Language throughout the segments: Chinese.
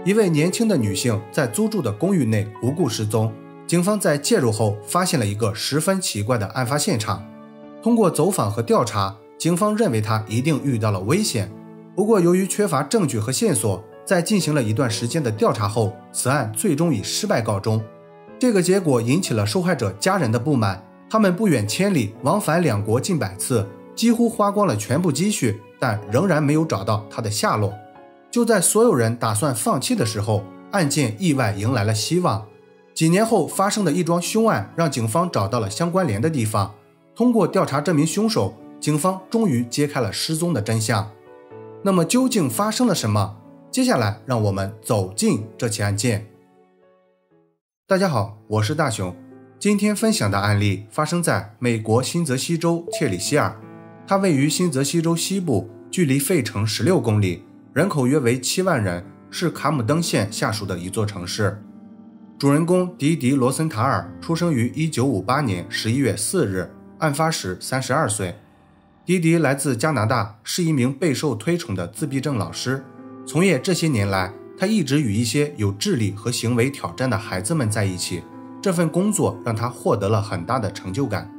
一位年轻的女性在租住的公寓内无故失踪，警方在介入后发现了一个十分奇怪的案发现场。通过走访和调查，警方认为她一定遇到了危险。不过由于缺乏证据和线索，在进行了一段时间的调查后，此案最终以失败告终。这个结果引起了受害者家人的不满，他们不远千里往返两国近100次，几乎花光了全部积蓄，但仍然没有找到她的下落。就在所有人打算放弃的时候，案件意外迎来了希望。几年后发生的一桩凶案让警方找到了相关联的地方，通过调查这名凶手，警方终于揭开了失踪的真相。那么究竟发生了什么？接下来让我们走进这起案件。大家好，我是大熊。今天分享的案例发生在美国新泽西州切里希尔，它位于新泽西州西部，距离费城16公里，人口约为7万人，是卡姆登县下属的一座城市。主人公迪迪·罗森塔尔出生于1958年11月4日，案发时32岁。迪迪来自加拿大，是一名备受推崇的自闭症老师。从业这些年来，他一直与一些有智力和行为挑战的孩子们在一起，这份工作让他获得了很大的成就感。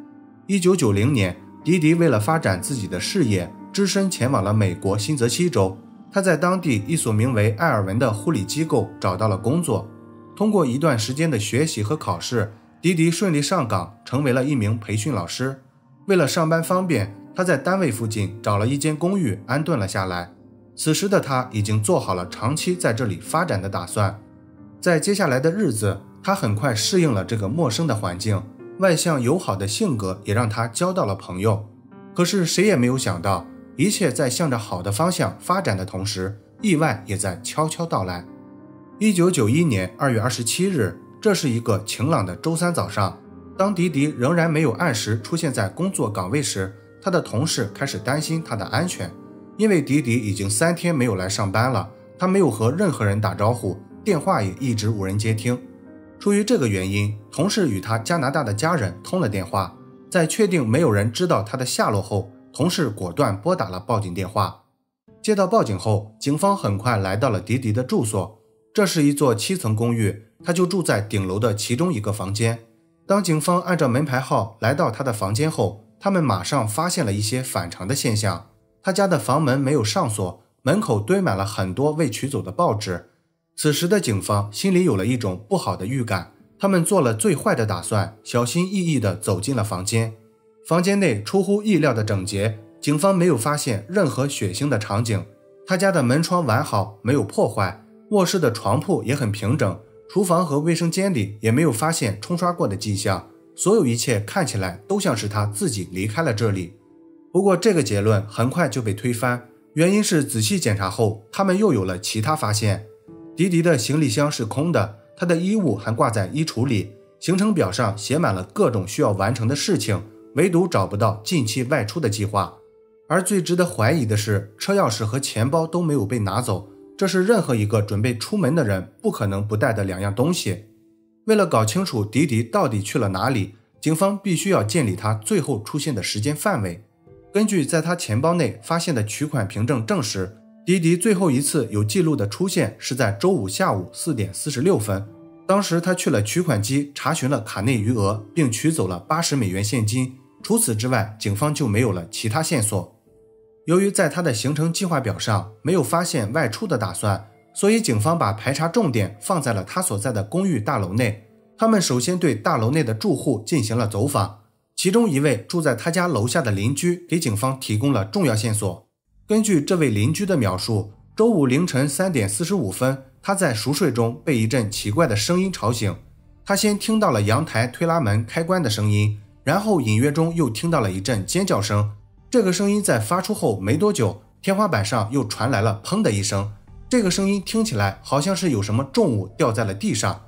1990年，迪迪为了发展自己的事业，只身前往了美国新泽西州。他在当地一所名为艾尔文的护理机构找到了工作。通过一段时间的学习和考试，迪迪顺利上岗，成为了一名培训老师。为了上班方便，他在单位附近找了一间公寓安顿了下来。此时的他已经做好了长期在这里发展的打算。在接下来的日子，他很快适应了这个陌生的环境，外向友好的性格也让他交到了朋友。可是谁也没有想到，一切在向着好的方向发展的同时，意外也在悄悄到来。1991年2月27日，这是一个晴朗的周三早上，当迪迪仍然没有按时出现在工作岗位时，他的同事开始担心他的安全。因为迪迪已经3天没有来上班了，他没有和任何人打招呼，电话也一直无人接听。出于这个原因，同事与他加拿大的家人通了电话，在确定没有人知道他的下落后，同事果断拨打了报警电话。接到报警后，警方很快来到了迪迪的住所。这是一座7层公寓，他就住在顶楼的其中一个房间。当警方按照门牌号来到他的房间后，他们马上发现了一些反常的现象。他家的房门没有上锁，门口堆满了很多未取走的报纸。此时的警方心里有了一种不好的预感，他们做了最坏的打算，小心翼翼地走进了房间。房间内出乎意料的整洁，警方没有发现任何血腥的场景。他家的门窗完好，没有破坏，卧室的床铺也很平整，厨房和卫生间里也没有发现冲刷过的迹象，所有一切看起来都像是他自己离开了这里。不过这个结论很快就被推翻，原因是仔细检查后，他们又有了其他发现。迪迪的行李箱是空的，他的衣物还挂在衣橱里，行程表上写满了各种需要完成的事情，唯独找不到近期外出的计划。而最值得怀疑的是，车钥匙和钱包都没有被拿走，这是任何一个准备出门的人不可能不带的2样东西。为了搞清楚迪迪到底去了哪里，警方必须要建立他最后出现的时间范围。根据在他钱包内发现的取款凭证证实，迪迪最后一次有记录的出现是在周五下午4点46分。当时他去了取款机查询了卡内余额，并取走了80美元现金。除此之外，警方就没有了其他线索。由于在他的行程计划表上没有发现外出的打算，所以警方把排查重点放在了他所在的公寓大楼内。他们首先对大楼内的住户进行了走访，其中一位住在他家楼下的邻居给警方提供了重要线索。根据这位邻居的描述，周五凌晨3点45分，他在熟睡中被一阵奇怪的声音吵醒。他先听到了阳台推拉门开关的声音，然后隐约中又听到了一阵尖叫声。这个声音在发出后没多久，天花板上又传来了砰的一声，这个声音听起来好像是有什么重物掉在了地上。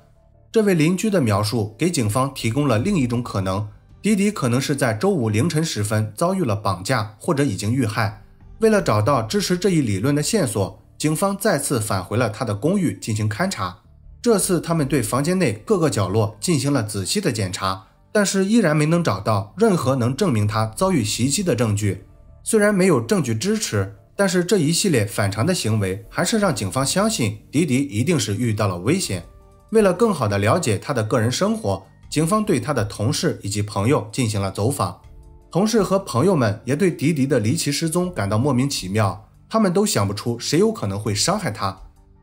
这位邻居的描述给警方提供了另一种可能，迪迪可能是在周五凌晨时分遭遇了绑架，或者已经遇害。为了找到支持这一理论的线索，警方再次返回了他的公寓进行勘查。这次他们对房间内各个角落进行了仔细的检查，但是依然没能找到任何能证明他遭遇袭击的证据。虽然没有证据支持，但是这一系列反常的行为还是让警方相信迪迪一定是遇到了危险。为了更好地了解他的个人生活，警方对他的同事以及朋友进行了走访。同事和朋友们也对迪迪的离奇失踪感到莫名其妙，他们都想不出谁有可能会伤害他。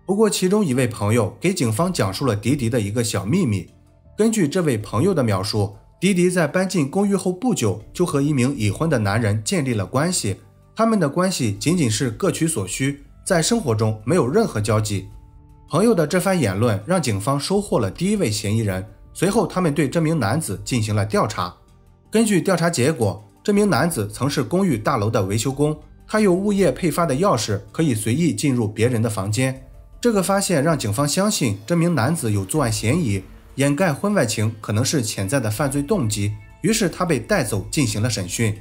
不过其中一位朋友给警方讲述了迪迪的一个小秘密。根据这位朋友的描述，迪迪在搬进公寓后不久就和一名已婚的男人建立了关系，他们的关系仅仅是各取所需，在生活中没有任何交集。朋友的这番言论让警方收获了第一位嫌疑人，随后他们对这名男子进行了调查。根据调查结果，这名男子曾是公寓大楼的维修工，他有物业配发的钥匙，可以随意进入别人的房间。这个发现让警方相信这名男子有作案嫌疑，掩盖婚外情可能是潜在的犯罪动机，于是他被带走进行了审讯。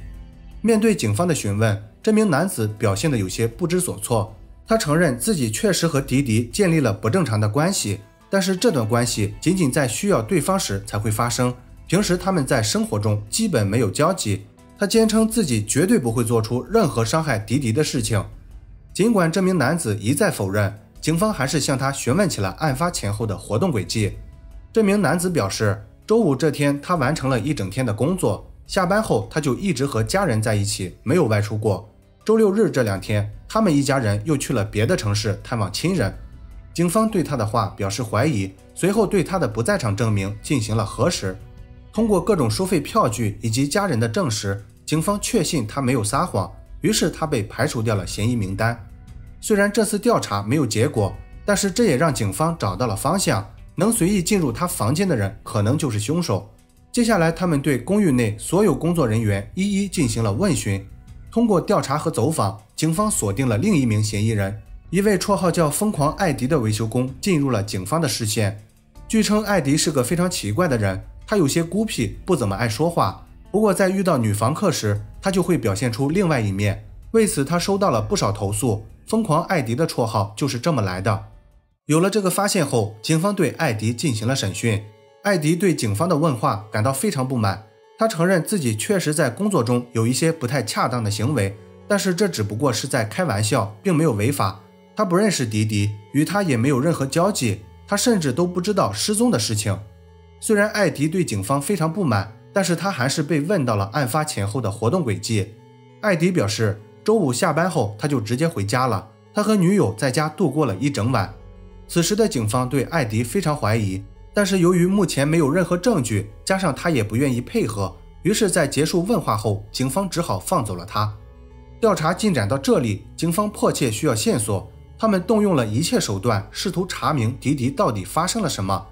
面对警方的询问，这名男子表现得有些不知所措，他承认自己确实和迪迪建立了不正常的关系，但是这段关系仅仅在需要对方时才会发生，平时他们在生活中基本没有交集。他坚称自己绝对不会做出任何伤害迪迪的事情。尽管这名男子一再否认，警方还是向他询问起了案发前后的活动轨迹。这名男子表示，周五这天他完成了一整天的工作，下班后他就一直和家人在一起，没有外出过。周六日这2天，他们一家人又去了别的城市探望亲人。警方对他的话表示怀疑，随后对他的不在场证明进行了核实。通过各种收费票据以及家人的证实，警方确信他没有撒谎，于是他被排除掉了嫌疑名单。虽然这次调查没有结果，但是这也让警方找到了方向，能随意进入他房间的人可能就是凶手。接下来他们对公寓内所有工作人员一一进行了问询。通过调查和走访，警方锁定了另一名嫌疑人，一位绰号叫疯狂艾迪的维修工进入了警方的视线。据称艾迪是个非常奇怪的人，他有些孤僻，不怎么爱说话，不过在遇到女房客时，他就会表现出另外一面。为此他收到了不少投诉，疯狂艾迪的绰号就是这么来的。有了这个发现后，警方对艾迪进行了审讯。艾迪对警方的问话感到非常不满，他承认自己确实在工作中有一些不太恰当的行为，但是这只不过是在开玩笑，并没有违法。他不认识迪迪，与他也没有任何交集，他甚至都不知道失踪的事情。虽然艾迪对警方非常不满，但是他还是被问到了案发前后的活动轨迹。艾迪表示，周五下班后他就直接回家了，他和女友在家度过了一整晚。此时的警方对艾迪非常怀疑，但是由于目前没有任何证据，加上他也不愿意配合，于是在结束问话后，警方只好放走了他。调查进展到这里，警方迫切需要线索，他们动用了一切手段，试图查明迪迪到底发生了什么。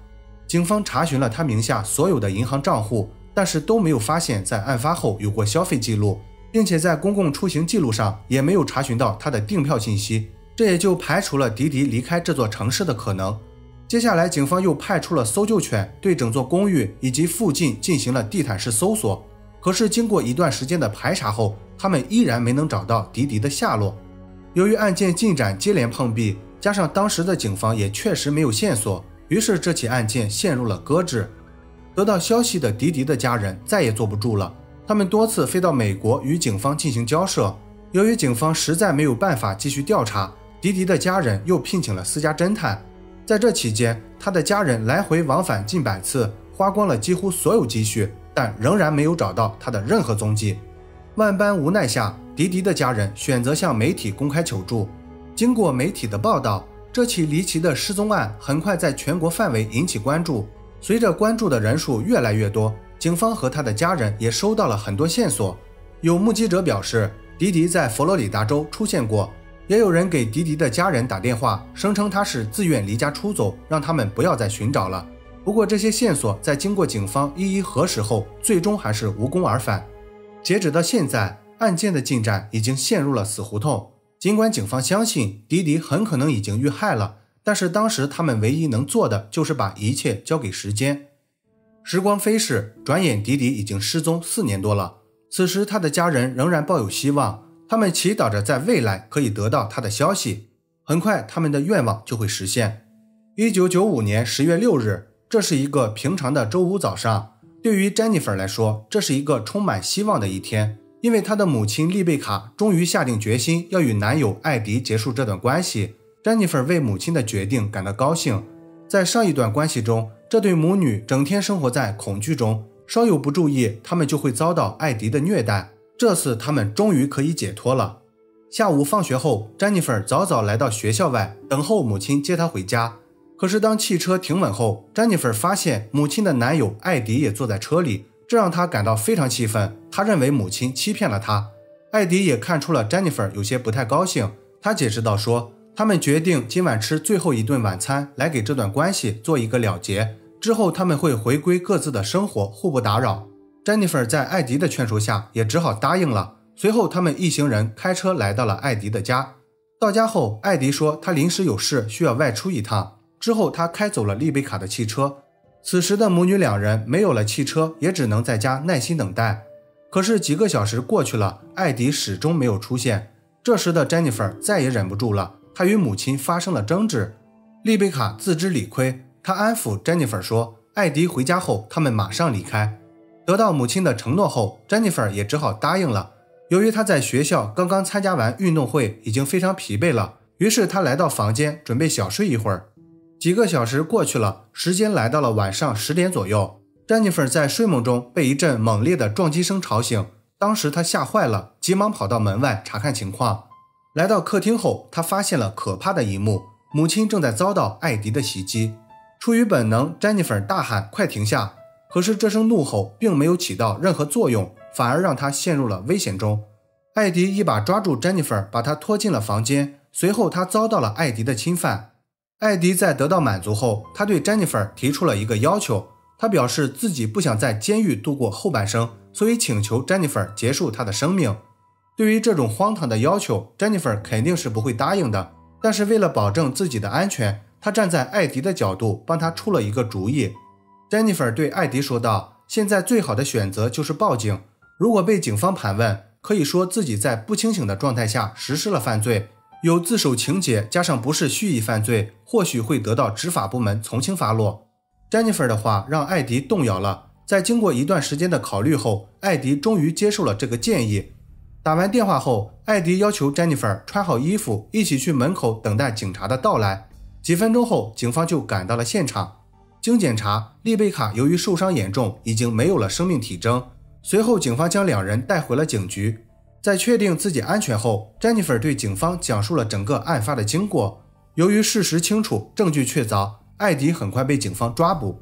警方查询了他名下所有的银行账户，但是都没有发现在案发后有过消费记录，并且在公共出行记录上也没有查询到他的订票信息，这也就排除了迪迪离开这座城市的可能。接下来警方又派出了搜救犬对整座公寓以及附近进行了地毯式搜索，可是经过一段时间的排查后，他们依然没能找到迪迪的下落。由于案件进展接连碰壁，加上当时的警方也确实没有线索，于是这起案件陷入了搁置。得到消息的迪迪的家人再也坐不住了，他们多次飞到美国与警方进行交涉。由于警方实在没有办法继续调查，迪迪的家人又聘请了私家侦探。在这期间，他的家人来回往返近100次，花光了几乎所有积蓄，但仍然没有找到他的任何踪迹。万般无奈下，迪迪的家人选择向媒体公开求助。经过媒体的报道，这起离奇的失踪案很快在全国范围引起关注。随着关注的人数越来越多，警方和他的家人也收到了很多线索。有目击者表示，迪迪在佛罗里达州出现过，也有人给迪迪的家人打电话，声称他是自愿离家出走，让他们不要再寻找了。不过这些线索在经过警方一一核实后，最终还是无功而返。截止到现在，案件的进展已经陷入了死胡同。尽管警方相信迪迪很可能已经遇害了，但是当时他们唯一能做的就是把一切交给时间。时光飞逝，转眼迪迪已经失踪4年多了。此时他的家人仍然抱有希望，他们祈祷着在未来可以得到他的消息。很快他们的愿望就会实现。1995年10月6日，这是一个平常的周五早上，对于 Jennifer 来说，这是一个充满希望的一天。因为她的母亲丽贝卡终于下定决心要与男友艾迪结束这段关系，詹妮弗为母亲的决定感到高兴。在上一段关系中，这对母女整天生活在恐惧中，稍有不注意，他们就会遭到艾迪的虐待。这次他们终于可以解脱了。下午放学后，詹妮弗早早来到学校外，等候母亲接她回家。可是当汽车停稳后，詹妮弗发现母亲的男友艾迪也坐在车里，这让她感到非常气愤。她认为母亲欺骗了她。艾迪也看出了詹妮弗有些不太高兴，他解释道说，他们决定今晚吃最后一顿晚餐，来给这段关系做一个了结，之后他们会回归各自的生活，互不打扰。詹妮弗在艾迪的劝说下也只好答应了。随后他们一行人开车来到了艾迪的家。到家后，艾迪说他临时有事需要外出一趟，之后他开走了丽贝卡的汽车。此时的母女两人没有了汽车，也只能在家耐心等待。可是几个小时过去了，艾迪始终没有出现。这时的詹妮弗再也忍不住了，她与母亲发生了争执。丽贝卡自知理亏，她安抚詹妮弗说，艾迪回家后他们马上离开。得到母亲的承诺后，詹妮弗也只好答应了。由于她在学校刚刚参加完运动会，已经非常疲惫了，于是她来到房间准备小睡一会儿。几个小时过去了，时间来到了晚上10点左右。詹妮弗在睡梦中被一阵猛烈的撞击声吵醒，当时她吓坏了，急忙跑到门外查看情况。来到客厅后，她发现了可怕的一幕，母亲正在遭到艾迪的袭击。出于本能，詹妮弗大喊快停下，可是这声怒吼并没有起到任何作用，反而让她陷入了危险中。艾迪一把抓住詹妮弗，把她拖进了房间，随后她遭到了艾迪的侵犯。艾迪在得到满足后，他对詹妮弗提出了一个要求，他表示自己不想在监狱度过后半生，所以请求詹妮弗结束她的生命。对于这种荒唐的要求，詹妮弗肯定是不会答应的，但是为了保证自己的安全，他站在艾迪的角度帮他出了一个主意。詹妮弗对艾迪说道，现在最好的选择就是报警，如果被警方盘问，可以说自己在不清醒的状态下实施了犯罪，有自首情节加上不是蓄意犯罪，或许会得到执法部门从轻发落。詹妮弗的话让艾迪动摇了，在经过一段时间的考虑后，艾迪终于接受了这个建议。打完电话后，艾迪要求詹妮弗穿好衣服，一起去门口等待警察的到来。几分钟后，警方就赶到了现场。经检查，丽贝卡由于受伤严重，已经没有了生命体征。随后警方将两人带回了警局。在确定自己安全后，詹妮弗对警方讲述了整个案发的经过。由于事实清楚，证据确凿，艾迪很快被警方抓捕。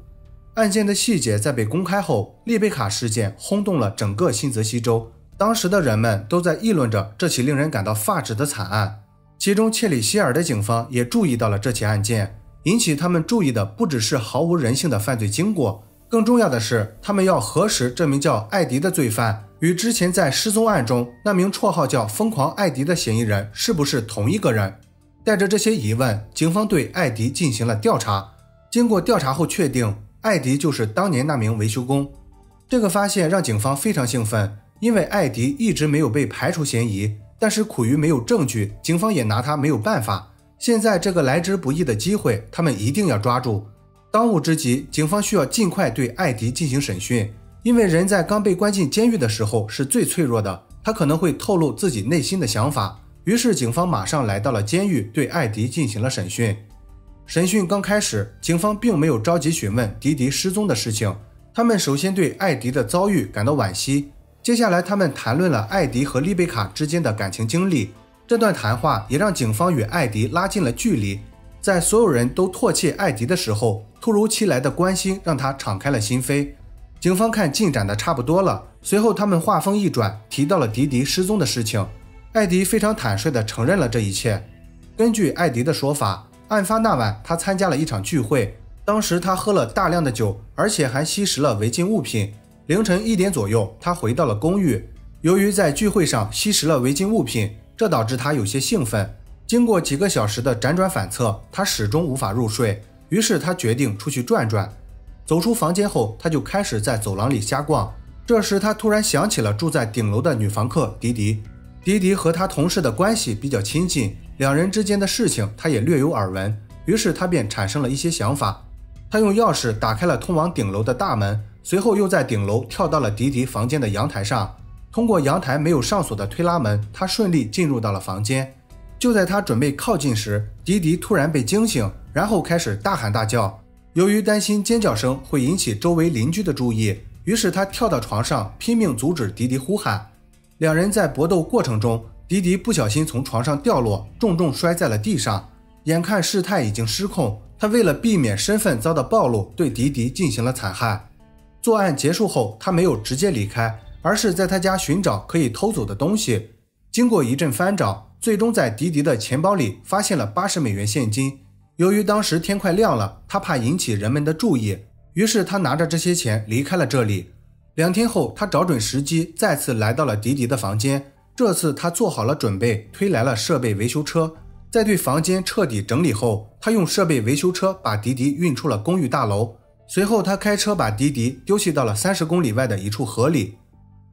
案件的细节在被公开后，丽贝卡事件轰动了整个新泽西州，当时的人们都在议论着这起令人感到发指的惨案。其中切里希尔的警方也注意到了这起案件，引起他们注意的不只是毫无人性的犯罪经过，更重要的是他们要核实这名叫艾迪的罪犯与之前在失踪案中那名绰号叫疯狂艾迪的嫌疑人是不是同一个人。带着这些疑问，警方对艾迪进行了调查。经过调查后确定，艾迪就是当年那名维修工。这个发现让警方非常兴奋，因为艾迪一直没有被排除嫌疑，但是苦于没有证据，警方也拿他没有办法。现在这个来之不易的机会，他们一定要抓住。当务之急，警方需要尽快对艾迪进行审讯，因为人在刚被关进监狱的时候是最脆弱的，他可能会透露自己内心的想法。于是警方马上来到了监狱，对艾迪进行了审讯。审讯刚开始，警方并没有着急询问迪迪失踪的事情，他们首先对艾迪的遭遇感到惋惜。接下来他们谈论了艾迪和丽贝卡之间的感情经历，这段谈话也让警方与艾迪拉近了距离。在所有人都唾弃艾迪的时候，突如其来的关心让他敞开了心扉。警方看进展的差不多了，随后他们话锋一转，提到了迪迪失踪的事情。艾迪非常坦率地承认了这一切。根据艾迪的说法，案发那晚他参加了一场聚会，当时他喝了大量的酒，而且还吸食了违禁物品。凌晨1点左右，他回到了公寓。由于在聚会上吸食了违禁物品，这导致他有些兴奋。经过几个小时的辗转反侧，他始终无法入睡，于是他决定出去转转。走出房间后，他就开始在走廊里瞎逛。这时他突然想起了住在顶楼的女房客迪迪。迪迪和他同事的关系比较亲近，两人之间的事情他也略有耳闻，于是他便产生了一些想法。他用钥匙打开了通往顶楼的大门，随后又在顶楼跳到了迪迪房间的阳台上。通过阳台没有上锁的推拉门，他顺利进入到了房间。就在他准备靠近时，迪迪突然被惊醒，然后开始大喊大叫。由于担心尖叫声会引起周围邻居的注意，于是他跳到床上拼命阻止迪迪呼喊。两人在搏斗过程中，迪迪不小心从床上掉落，重重摔在了地上。眼看事态已经失控，他为了避免身份遭到暴露，对迪迪进行了残害。作案结束后，他没有直接离开，而是在他家寻找可以偷走的东西。经过一阵翻找，最终在迪迪的钱包里发现了80美元现金。由于当时天快亮了，他怕引起人们的注意，于是他拿着这些钱离开了这里。2天后，他找准时机再次来到了迪迪的房间。这次他做好了准备，推来了设备维修车。在对房间彻底整理后，他用设备维修车把迪迪运出了公寓大楼。随后他开车把迪迪丢弃到了30公里外的一处河里。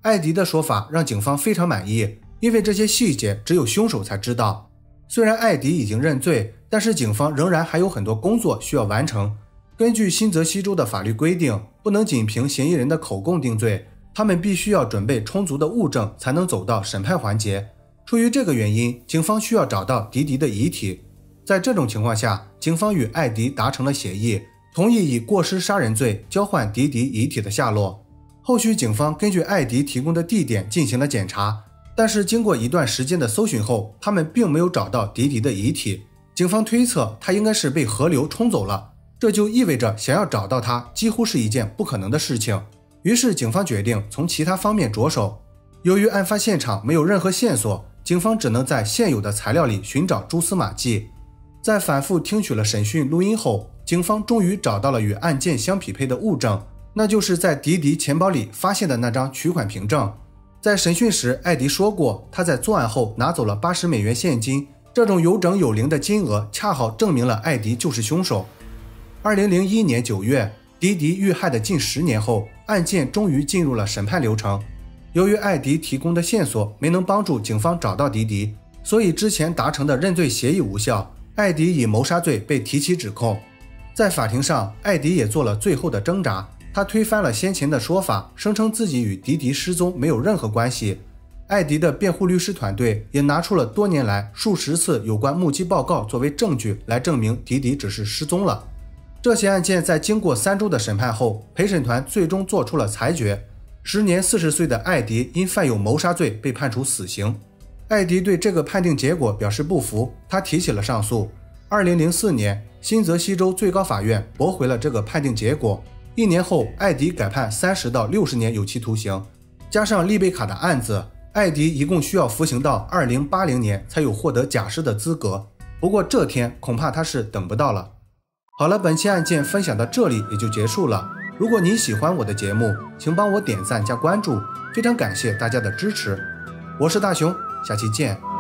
艾迪的说法让警方非常满意，因为这些细节只有凶手才知道。虽然艾迪已经认罪，但是警方仍然还有很多工作需要完成。根据新泽西州的法律规定，不能仅凭嫌疑人的口供定罪，他们必须要准备充足的物证才能走到审判环节。出于这个原因，警方需要找到迪迪的遗体。在这种情况下，警方与艾迪达成了协议，同意以过失杀人罪交换迪迪遗体的下落。后续警方根据艾迪提供的地点进行了检查，但是经过一段时间的搜寻后，他们并没有找到迪迪的遗体。警方推测他应该是被河流冲走了，这就意味着想要找到他几乎是一件不可能的事情。于是警方决定从其他方面着手。由于案发现场没有任何线索，警方只能在现有的材料里寻找蛛丝马迹。在反复听取了审讯录音后，警方终于找到了与案件相匹配的物证，那就是在迪迪钱包里发现的那张取款凭证。在审讯时，艾迪说过他在作案后拿走了80美元现金，这种有整有零的金额恰好证明了艾迪就是凶手。2001年9月，迪迪遇害的近10年后，案件终于进入了审判流程。由于艾迪提供的线索没能帮助警方找到迪迪，所以之前达成的认罪协议无效，艾迪以谋杀罪被提起指控。在法庭上，艾迪也做了最后的挣扎，他推翻了先前的说法，声称自己与迪迪失踪没有任何关系。艾迪的辩护律师团队也拿出了多年来数十次有关目击报告作为证据来证明迪迪只是失踪了。这起案件在经过3周的审判后，陪审团最终做出了裁决。时年40岁的艾迪因犯有谋杀罪被判处死刑。艾迪对这个判定结果表示不服，他提起了上诉。2004年，新泽西州最高法院驳回了这个判定结果。1年后，艾迪改判30到60年有期徒刑。加上丽贝卡的案子，艾迪一共需要服刑到2080年才有获得假释的资格。不过这天恐怕他是等不到了。好了，本期案件分享到这里也就结束了。如果你喜欢我的节目，请帮我点赞加关注，非常感谢大家的支持。我是大熊，下期见。